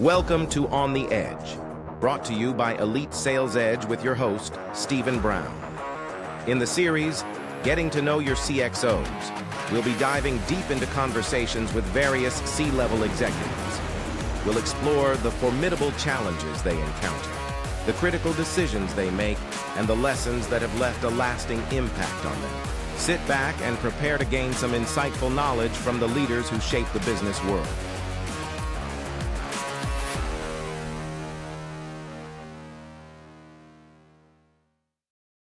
Welcome to On the Edge, brought to you by Elite Sales Edge with your host, Stephen Brown. In the series, Getting to Know Your CXOs, we'll be diving deep into conversations with various C-level executives. We'll explore the formidable challenges they encounter, the critical decisions they make, and the lessons that have left a lasting impact on them. Sit back and prepare to gain some insightful knowledge from the leaders who shape the business world.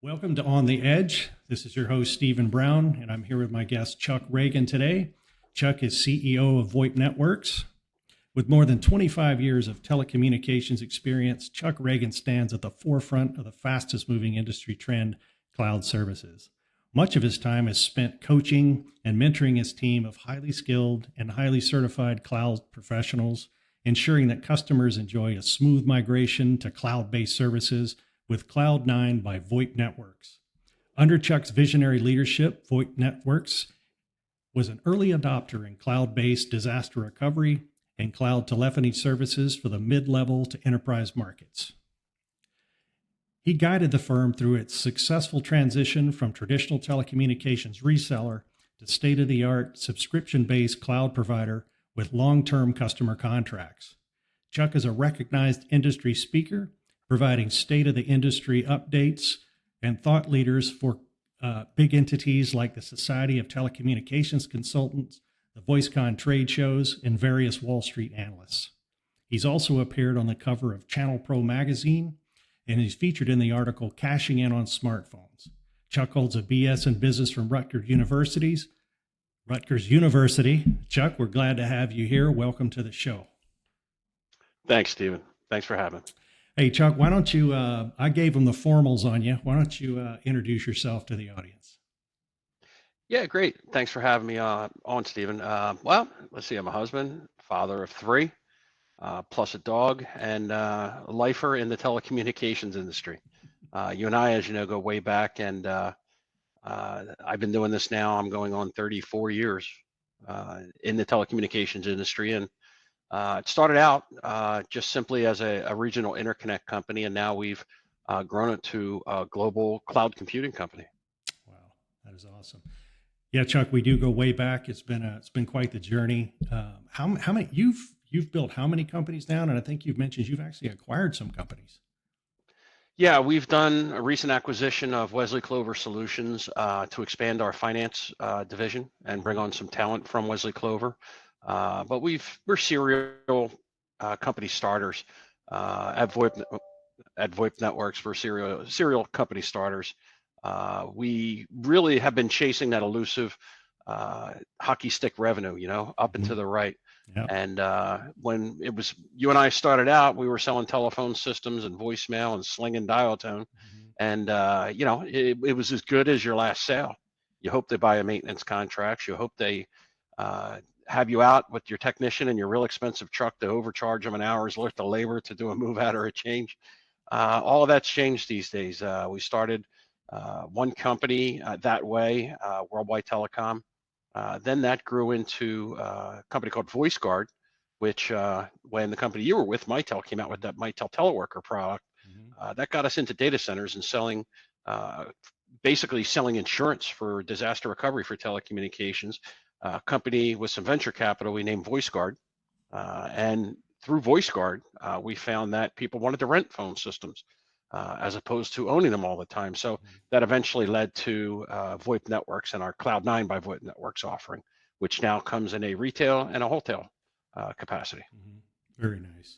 Welcome to On the Edge. This is your host, Stephen Brown, and I'm here with my guest, Chuck Reagan, today. Chuck is CEO of VoIP Networks. With more than 25 years of telecommunications experience, Chuck Reagan stands at the forefront of the fastest moving industry trend, cloud services. Much of his time is spent coaching and mentoring his team of highly skilled and highly certified cloud professionals, ensuring that customers enjoy a smooth migration to cloud-based services with Cloud9 by VoIP Networks. Under Chuck's visionary leadership, VoIP Networks was an early adopter in cloud-based disaster recovery and cloud telephony services for the mid-level to enterprise markets. He guided the firm through its successful transition from traditional telecommunications reseller to state-of-the-art subscription-based cloud provider with long-term customer contracts. Chuck is a recognized industry speaker, providing state-of-the-industry updates and thought leaders for big entities like the Society of Telecommunications Consultants, the VoiceCon trade shows, and various Wall Street analysts. He's also appeared on the cover of Channel Pro magazine, and he's featured in the article Cashing In on Smartphones. Chuck holds a BS in business from Rutgers University. Chuck, we're glad to have you here. Welcome to the show. Thanks, Stephen. Thanks for having me. Hey, Chuck, why don't you, I gave them the formals on you. Why don't you introduce yourself to the audience? Yeah, great. Thanks for having me on, Stephen. Well, let's see. I'm a husband, father of three, plus a dog, and a lifer in the telecommunications industry. You and I, as you know, go way back, and I've been doing this now. I'm going on 34 years in the telecommunications industry, and it started out just simply as a regional interconnect company, and now we've grown it to a global cloud computing company. Wow, that is awesome. Yeah, Chuck, we do go way back. It's been quite the journey. How many you've built how many companies down? And I think you've mentioned you've actually acquired some companies. Yeah, we've done a recent acquisition of Wesley Clover Solutions to expand our finance division and bring on some talent from Wesley Clover. But we're serial company starters at VoIP Networks. We're serial company starters. We really have been chasing that elusive hockey stick revenue, up and to the right. Yep. And when it was you and I started out, we were selling telephone systems and voicemail and slinging dial tone, and it was as good as your last sale. You hope they buy a maintenance contract. You hope they have you out with your technician and your real expensive truck to overcharge them an hour's worth of labor to do a move out or a change. All of that's changed these days. We started one company that way, Worldwide Telecom. Then that grew into a company called VoiceGuard, which when the company you were with, Mitel, came out with that Mitel Teleworker product, that got us into data centers and selling, basically selling insurance for disaster recovery for telecommunications. A company with some venture capital we named VoiceGuard, and through VoiceGuard, we found that people wanted to rent phone systems as opposed to owning them all the time. So that eventually led to VoIP Networks and our Cloud9 by VoIP Networks offering, which now comes in a retail and a wholesale capacity. Very nice.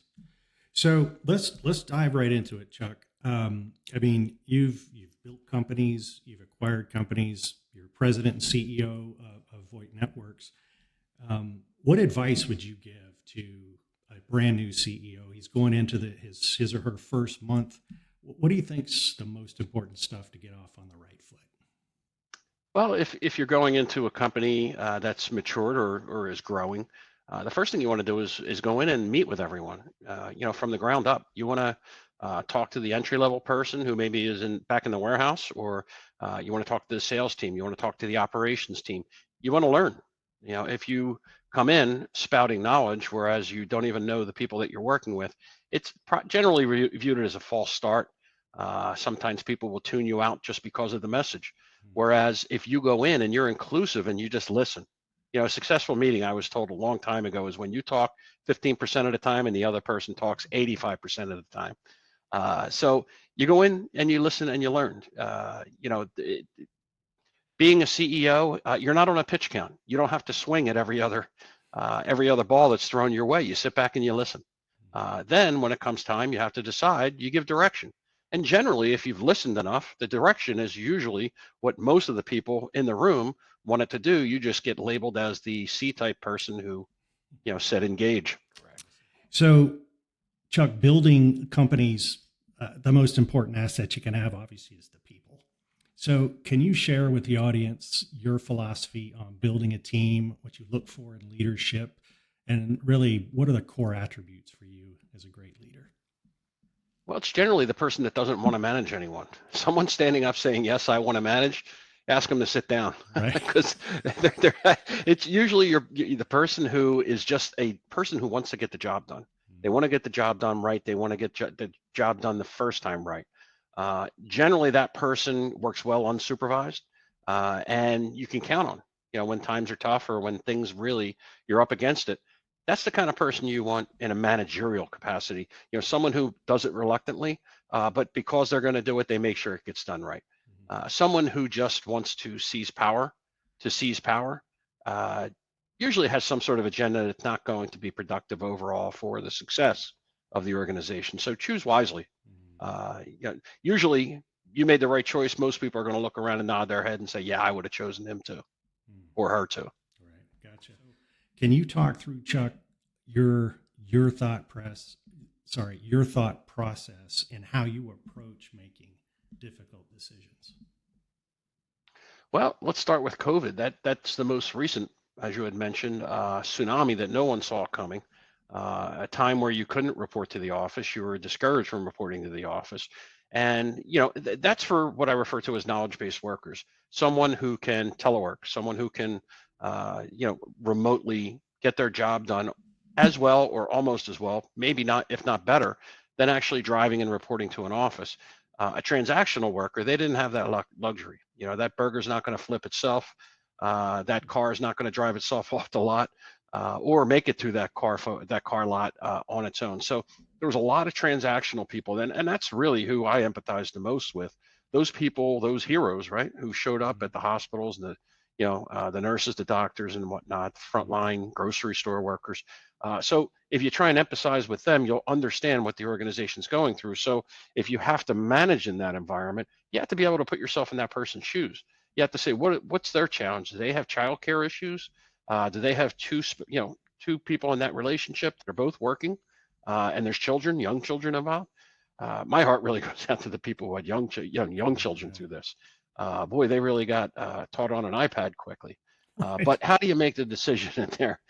So let's dive right into it, Chuck. I mean, you've built companies, you've acquired companies, you're president and CEO of VoIP Networks. What advice would you give to a brand new CEO? He's going into his or her first month. What do you think's the most important stuff to get off on the right foot? Well, if you're going into a company that's matured or is growing, the first thing you want to do is go in and meet with everyone, from the ground up. You want to talk to the entry level person who maybe is back in the warehouse, or you want to talk to the sales team. You want to talk to the operations team. You want to learn. If you come in spouting knowledge, whereas you don't even know the people that you're working with, it's generally viewed as a false start. Sometimes people will tune you out just because of the message. Whereas if you go in and you're inclusive and you just listen, a successful meeting, I was told a long time ago, is when you talk 15% of the time and the other person talks 85% of the time. So you go in and you listen and you learn. Being a CEO, you're not on a pitch count. You don't have to swing at every other ball that's thrown your way. You sit back and you listen. Then when it comes time, you have to decide, you give direction. And generally, if you've listened enough, the direction is usually what most of the people in the room wanted to do. You just get labeled as the C-type person who, said engage. So, Chuck, building companies, the most important asset you can have, obviously, is the people. So can you share with the audience your philosophy on building a team, what you look for in leadership, and really what are the core attributes for you as a great leader? Well, it's generally the person that doesn't want to manage anyone. Someone standing up saying, yes, I want to manage, ask them to sit down. Right. Because it's usually the person who is just a person who wants to get the job done. They want to get the job done right. They want to get the job done the first time right. Generally, that person works well unsupervised, and you can count on, when times are tough or when things really, you're up against it. That's the kind of person you want in a managerial capacity. Someone who does it reluctantly, but because they're going to do it, they make sure it gets done right. Someone who just wants to seize power, usually has some sort of agenda that's not going to be productive overall for the success of the organization. So choose wisely. Usually you made the right choice. Most people are going to look around and nod their head and say, yeah, I would have chosen him too, or her too. Right. Gotcha. Can you talk through, Chuck, your thought process and how you approach making difficult decisions? Well, let's start with COVID. That's the most recent, as you had mentioned, tsunami that no one saw coming. A time where you couldn't report to the office, you were discouraged from reporting to the office. And, that's for what I refer to as knowledge-based workers, someone who can telework, someone who can, remotely get their job done as well or almost as well, maybe not, if not better, than actually driving and reporting to an office. A transactional worker, they didn't have that luxury. That burger's not going to flip itself. That car is not going to drive itself off the lot. Or make it through that car lot on its own. So there was a lot of transactional people, and that's really who I empathize the most with. Those people, those heroes, right, who showed up at the hospitals, and the nurses, the doctors, and whatnot, frontline grocery store workers. So if you try and empathize with them, you'll understand what the organization's going through. So if you have to manage in that environment, you have to be able to put yourself in that person's shoes. You have to say, what's their challenge? Do they have childcare issues? Do they have two people in that relationship that are both working, and there's young children involved? My heart really goes out to the people who had young children through this. Boy, they really got taught on an iPad quickly. But how do you make the decision in there?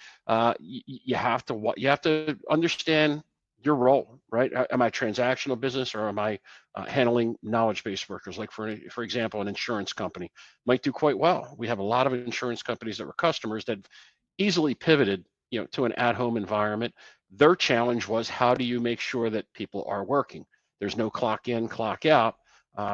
You have to understand your role, right? Am I transactional business, or am I handling knowledge-based workers? Like for example, an insurance company might do quite well. We have a lot of insurance companies that were customers that easily pivoted, to an at-home environment. Their challenge was, how do you make sure that people are working? There's no clock in, clock out.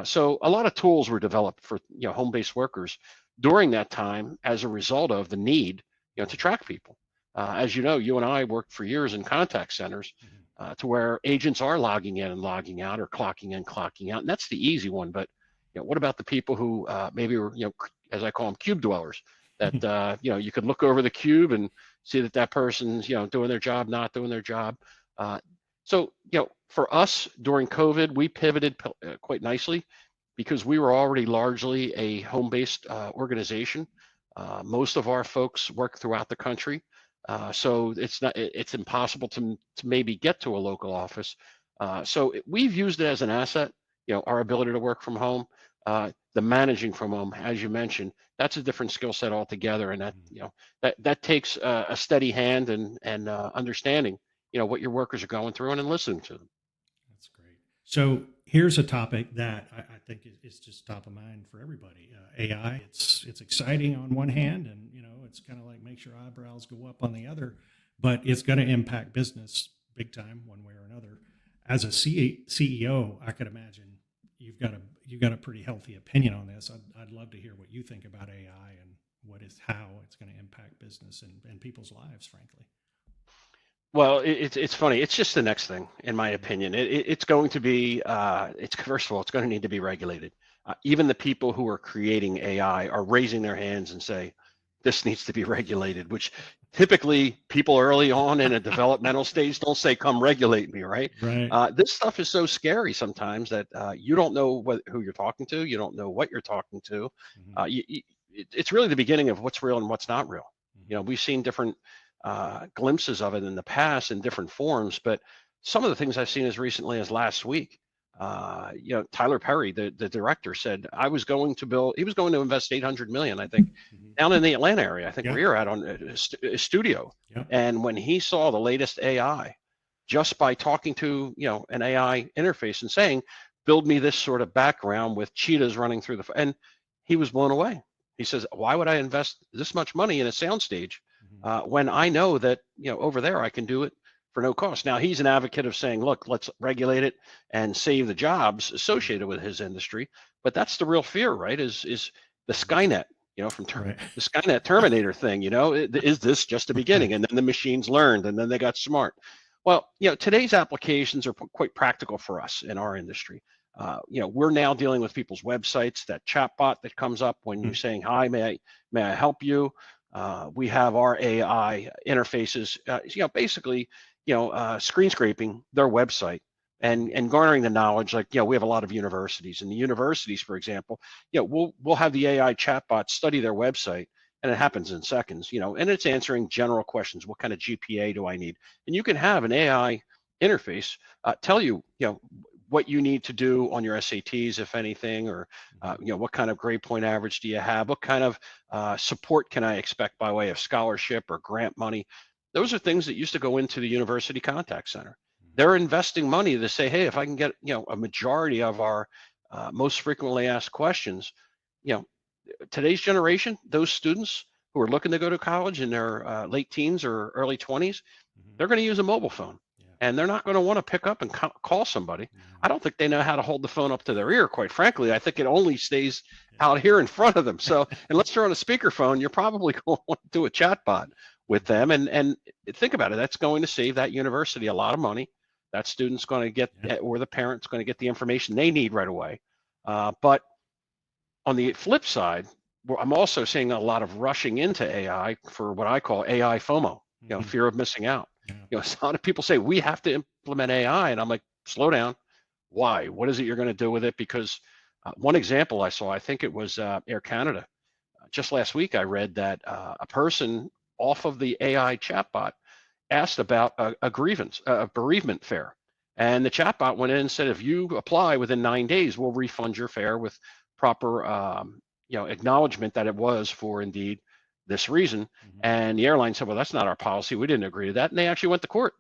So a lot of tools were developed for home-based workers during that time as a result of the need to track people. As you know, you and I worked for years in contact centers. To where agents are logging in and logging out, or clocking in, clocking out, and that's the easy one. But what about the people who maybe were, as I call them, cube dwellers? That you could look over the cube and see that person's doing their job, not doing their job. So for us during COVID, we pivoted quite nicely because we were already largely a home-based organization. Most of our folks work throughout the country. So it's impossible to maybe get to a local office. So we've used it as an asset, our ability to work from home. The managing from home, as you mentioned, that's a different skill set altogether. And that takes a steady hand and understanding, what your workers are going through, and listening to them. That's great. So here's a topic that I think is just top of mind for everybody. AI. It's exciting on one hand, and it's kind of like makes your eyebrows go up on the other, but it's going to impact business big time one way or another. As a CEO, I could imagine you've got a pretty healthy opinion on this. I'd love to hear what you think about AI and how it's going to impact business and people's lives, frankly. Well, it's funny. It's just the next thing, in my opinion. It's going to be, it's first of all, it's going to need to be regulated. Even the people who are creating AI are raising their hands and say, this needs to be regulated, which typically people early on in a developmental stage don't say, come regulate me, right? Right. This stuff is so scary sometimes that you don't know who you're talking to. You don't know what you're talking to. Mm-hmm. It's really the beginning of what's real and what's not real. Mm-hmm. We've seen different glimpses of it in the past in different forms, but some of the things I've seen as recently as last week, Tyler Perry, the director, said he was going to invest 800 million, I think, Mm-hmm. down in the Atlanta area. I think Yeah. where you're at on a studio. Yeah. And when he saw the latest AI, just by talking to an AI interface and saying, build me this sort of background with cheetahs running through and he was blown away. He says, why would I invest this much money in a soundstage when I know that over there I can do it for no cost? Now he's an advocate of saying, look, let's regulate it and save the jobs associated with his industry. But that's the real fear, right? Is the Skynet, from Right. the Skynet Terminator thing? Is this just the beginning? And then the machines learned, and then they got smart. Well, today's applications are quite practical for us in our industry. We're now dealing with people's websites. That chatbot that comes up when you're saying, "Hi, may I help you?" We have our AI interfaces, basically, screen scraping their website and garnering the knowledge. Like, we have a lot of universities, and the universities, for example, we'll have the AI chatbot study their website, and it happens in seconds, and it's answering general questions. What kind of GPA do I need? And you can have an AI interface tell you, what you need to do on your SATs, if anything, or what kind of grade point average do you have? What kind of support can I expect by way of scholarship or grant money? Those are things that used to go into the university contact center. They're investing money to say, hey, if I can get a majority of our most frequently asked questions, today's generation, those students who are looking to go to college in their late teens or early 20s, they're going to use a mobile phone. And they're not going to want to pick up and call somebody. I don't think they know how to hold the phone up to their ear, quite frankly. I think it only stays out here in front of them. So unless they're on a speakerphone, you're probably going to want to do a chatbot with them. And think about it. That's going to save that university a lot of money. That student's going to get, or the parent's going to get the information they need right away. But on the flip side, I'm also seeing a lot of rushing into AI for what I call AI FOMO, fear of missing out. A lot of people say we have to implement AI, and I'm like, slow down. Why? What is it you're going to do with it? Because one example I saw, I think it was Air Canada. Just last week, I read that a person off of the AI chatbot asked about a bereavement fare, and the chatbot went in and said, if you apply within 9 days, we'll refund your fare with proper, acknowledgement that it was for indeed this reason. And the airline said, well, that's not our policy. We didn't agree to that. And they actually went to court.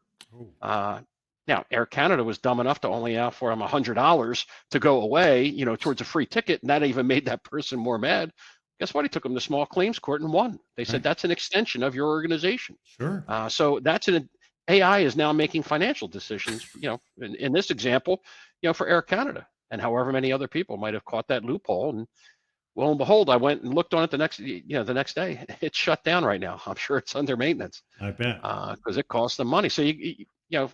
Now, Air Canada was dumb enough to only offer them $100 to go away, towards a free ticket. And that even made that person more mad. Guess what? He took them to small claims court and won. They said, that's an extension of your organization. Sure. So that's AI is now making financial decisions, in this example, for Air Canada, and however many other people might have caught that loophole. And lo and behold, I went and looked on it the next day. It's shut down right now. I'm sure it's under maintenance. I bet. Because it costs them money. So a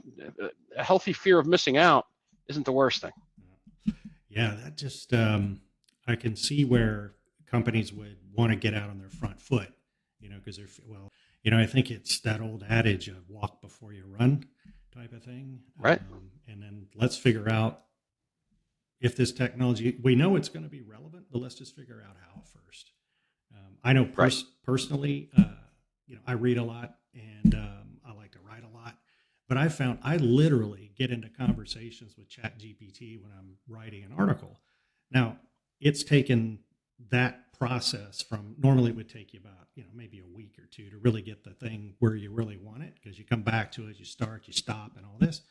healthy fear of missing out isn't the worst thing. Yeah, that just I can see where companies would want to get out on their front foot, because I think it's that old adage of walk before you run type of thing. Right. And then let's figure out if this technology, we know it's going to be relevant, but let's just figure out how first. I know personally, I read a lot and I like to write a lot, but I found I literally get into conversations with ChatGPT when I'm writing an article. Now, it's taken that process from normally it would take you about, maybe a week or two to really get the thing where you really want it, because you come back to it, you start, you stop, and all this.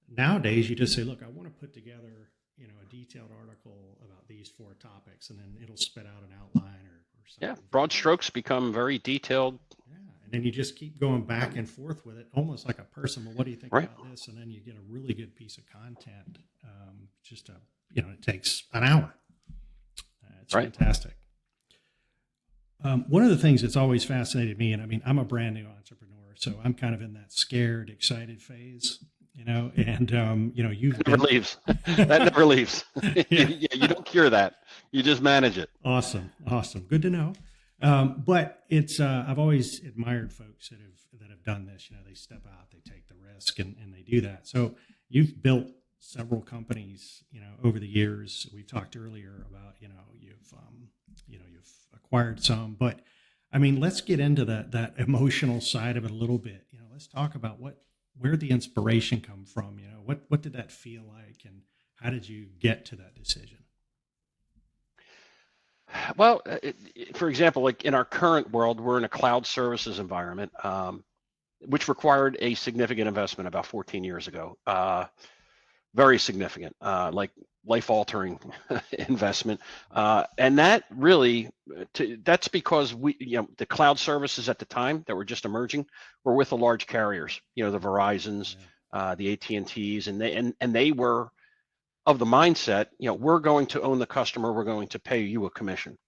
Nowadays, you just say, look, I want to put together a detailed article about these 4 topics, and then it'll spit out an outline or Yeah, something. broad strokes become very detailed. Yeah, and then you just keep going back and forth with it, almost like a person. Well, what do you think Right. about this? And then you get a really good piece of content. It takes an hour. It's Right. fantastic. One of the things that's always fascinated me, and I mean, I'm a brand new entrepreneur, so I'm kind of in that scared, excited phase, and you've It never leaves. That never leaves. Yeah. You don't cure that. You just manage it. Awesome. Good to know. But it's I've always admired folks that have done this. They step out, they take the risk, and they do that. So you've built several companies, over the years. We talked earlier about you've acquired some, but I mean, let's get into that emotional side of it a little bit. Let's talk about where the inspiration come from. What did that feel like, and how did you get to that decision? Well, for example, like in our current world, we're in a cloud services environment, which required a significant investment about 14 years ago. Very significant, like life-altering investment, and that really, that's because the cloud services at the time that were just emerging were with the large carriers, the Verizons, the AT&Ts, and they were of the mindset, we're going to own the customer, we're going to pay you a commission,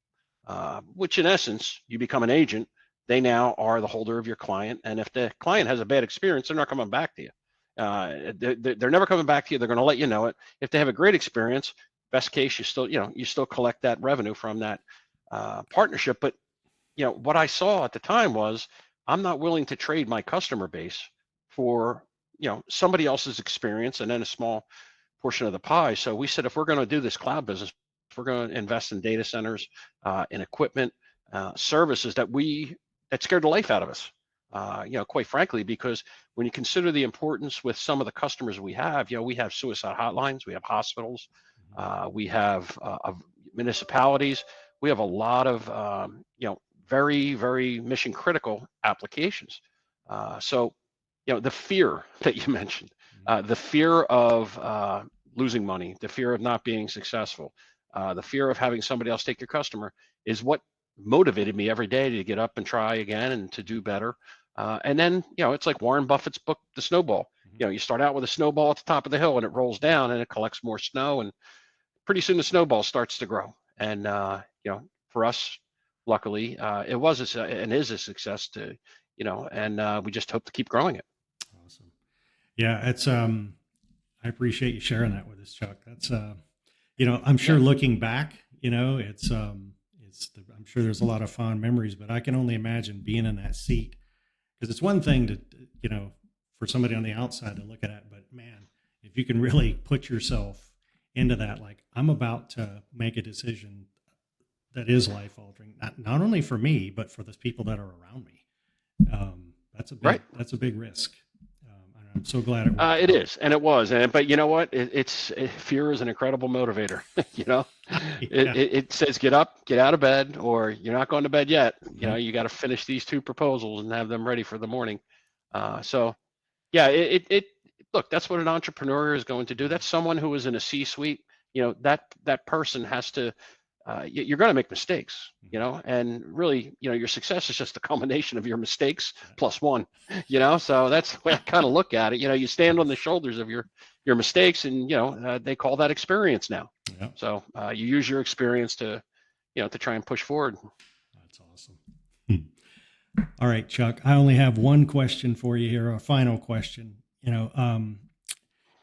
which in essence, you become an agent. They now are the holder of your client, and if the client has a bad experience, they're not coming back to you. They're never coming back to you. They're going to let you know it. If they have a great experience, best case, you still collect that revenue from that partnership. But what I saw at the time was I'm not willing to trade my customer base for somebody else's experience and then a small portion of the pie. So we said, if we're going to do this cloud business, if we're going to invest in data centers, in equipment, services that scared the life out of us. Quite frankly, because when you consider the importance with some of the customers we have suicide hotlines, we have hospitals, we have municipalities, we have a lot of very, very mission critical applications. So the fear that you mentioned, the fear of losing money, the fear of not being successful, the fear of having somebody else take your customer is what motivated me every day to get up and try again and to do better. And then, it's like Warren Buffett's book, The Snowball. You start out with a snowball at the top of the hill and it rolls down and it collects more snow. And pretty soon the snowball starts to grow. And, for us, luckily, it was and is a success and we just hope to keep growing it. Awesome. Yeah, it's, I appreciate you sharing that with us, Chuck. That's, I'm sure looking back, I'm sure there's a lot of fond memories, but I can only imagine being in that seat. Because it's one thing to, for somebody on the outside to look at it, but man, if you can really put yourself into that, like I'm about to make a decision that is life altering, not only for me, but for the people that are around me. That's a big risk. I'm so glad it worked It is, and it was, but you know what? Fear is an incredible motivator. It says get up, get out of bed, or you're not going to bed yet. You got to finish these 2 proposals and have them ready for the morning. Look, that's what an entrepreneur is going to do. That's someone who is in a C-suite. That person has to. You're going to make mistakes, and really, your success is just a combination of your mistakes plus 1, so that's the way I kind of look at it. You stand on the shoulders of your mistakes and, they call that experience now. Yeah. So you use your experience to try and push forward. That's awesome. All right, Chuck, I only have one question for you here, a final question.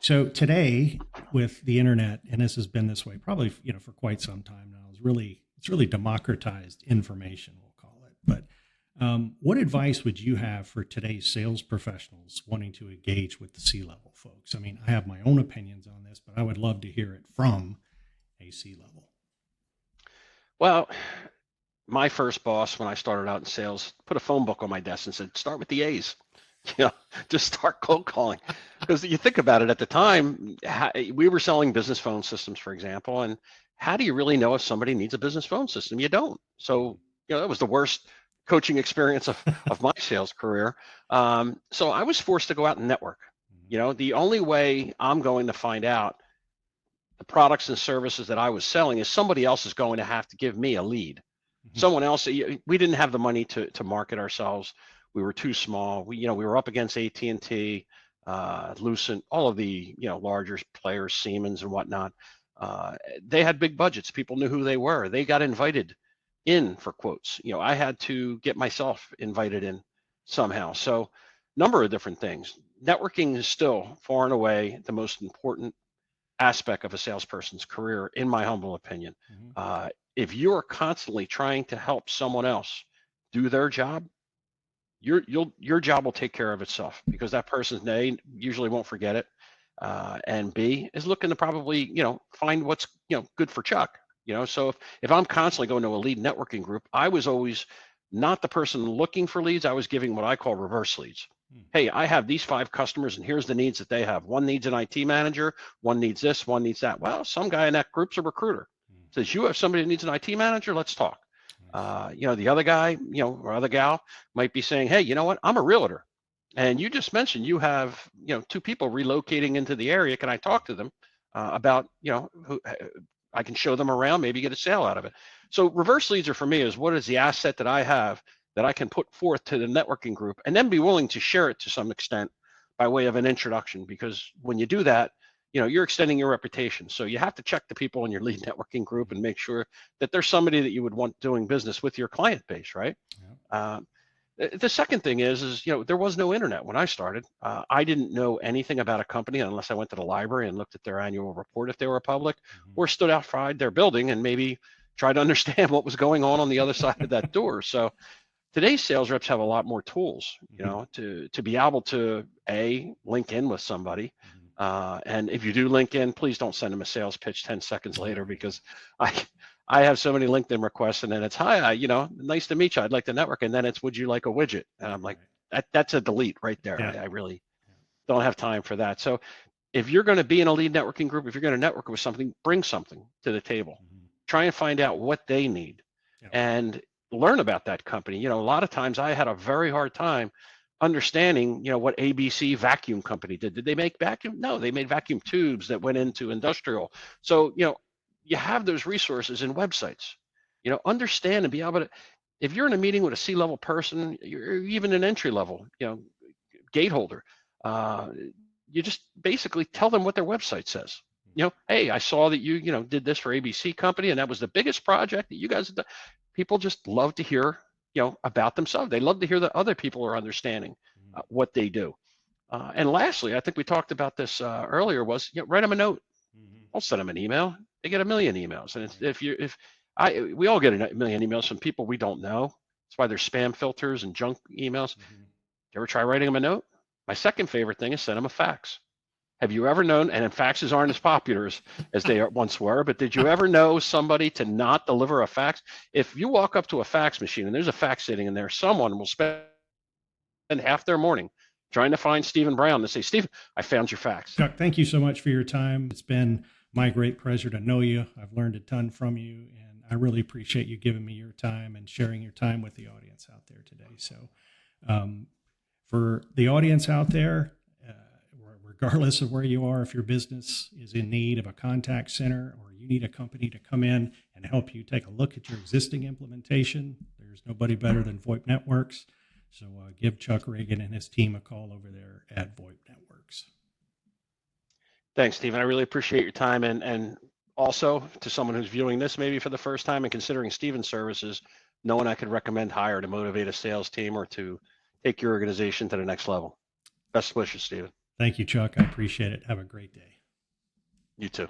So today with the internet, and this has been this way probably, for quite some time now, it's really democratized information, we'll call it. But what advice would you have for today's sales professionals wanting to engage with the C-level folks? I mean, I have my own opinions on this, but I would love to hear it from a C-level. Well, my first boss, when I started out in sales, put a phone book on my desk and said, start with the A's. Just start cold calling. Because you think about it, at the time, we were selling business phone systems, for example, and how do you really know if somebody needs a business phone system? You don't. So, that was the worst coaching experience of my sales career. So I was forced to go out and network. The only way I'm going to find out the products and services that I was selling is somebody else is going to have to give me a lead. Mhm. Someone else, we didn't have the money to market ourselves. We were too small. We were up against AT&T, Lucent, all of the, larger players, Siemens and whatnot. They had big budgets. People knew who they were. They got invited in for quotes. I had to get myself invited in somehow. So, number of different things. Networking is still far and away the most important aspect of a salesperson's career, in my humble opinion. Mhm. If you're constantly trying to help someone else do their job, your job will take care of itself, because that person's A, usually won't forget it, and B, is looking to probably find what's good for Chuck. So if I'm constantly going to a lead networking group, I was always not the person looking for leads. I was giving what I call reverse leads. Mhm. Hey, I have these 5 customers, and here's the needs that they have. One needs an IT manager, one needs this, one needs that. Well, some guy in that group's a recruiter. Mhm. Says, you have somebody that needs an IT manager, let's talk. Nice. The other guy, or other gal might be saying, hey, you know what? I'm a realtor. And you just mentioned you have, 2 people relocating into the area. Can I talk to them about, who I can show them around, maybe get a sale out of it. So reverse leads are, for me, is what is the asset that I have that I can put forth to the networking group, and then be willing to share it to some extent by way of an introduction. Because when you do that, you're extending your reputation. So you have to check the people in your lead networking group and make sure that there's somebody that you would want doing business with your client base, right? Yeah. The second thing is there was no internet when I started. I didn't know anything about a company unless I went to the library and looked at their annual report if they were public, Mhm. or stood outside their building and maybe tried to understand what was going on the other side of that door. So today's sales reps have a lot more tools, Mhm. to be able to link in with somebody. Mhm. And if you do link in, please don't send them a sales pitch 10 seconds Yeah. later, because I I have so many LinkedIn requests, and then it's, hi, nice to meet you. I'd like to network. And then it's, would you like a widget? And I'm like, Right. that's a delete right there. Yeah. I really Yeah. don't have time for that. So if you're going to be in a lead networking group, if you're going to network with something, bring something to the table. Mhm. Try and find out what they need, Yeah. and learn about that company. A lot of times I had a very hard time understanding, what ABC vacuum company did. Did they make vacuum? No, they made vacuum tubes that went into industrial. So, you have those resources in websites. Understand and be able to, if you're in a meeting with a C-level person, you're even an entry level, gate holder, uh, you just basically tell them what their website says. Hey, I saw that you did this for ABC company, and that was the biggest project that you guys have done. People just love to hear, about themselves. They love to hear that other people are understanding Mhm. what they do. And lastly, I think we talked about this earlier, was, write them a note. Mhm. Don't send them an email. They get a million emails, and it's, Right. we all get a million emails from people we don't know. That's why there's spam filters and junk emails. Mhm. You ever try writing them a note? My second favorite thing is send them a fax. Have you ever known, and faxes aren't as popular as they once were, but did you ever know somebody to not deliver a fax? If you walk up to a fax machine and there's a fax sitting in there, someone will spend half their morning trying to find Stephen Brown and say, Stephen, I found your fax. Chuck, thank you so much for your time. It's been my great pleasure to know you. I've learned a ton from you, and I really appreciate you giving me your time and sharing your time with the audience out there today. So, for the audience out there, regardless of where you are, if your business is in need of a contact center, or you need a company to come in and help you take a look at your existing implementation, there's nobody better than VoIP Networks. So give Chuck Reagan and his team a call over there at VoIP Networks. Thanks, Stephen. I really appreciate your time. And also, to someone who's viewing this maybe for the first time and considering Stephen's services, no one I could recommend higher to motivate a sales team or to take your organization to the next level. Best wishes, Stephen. Thank you, Chuck. I appreciate it. Have a great day. You too.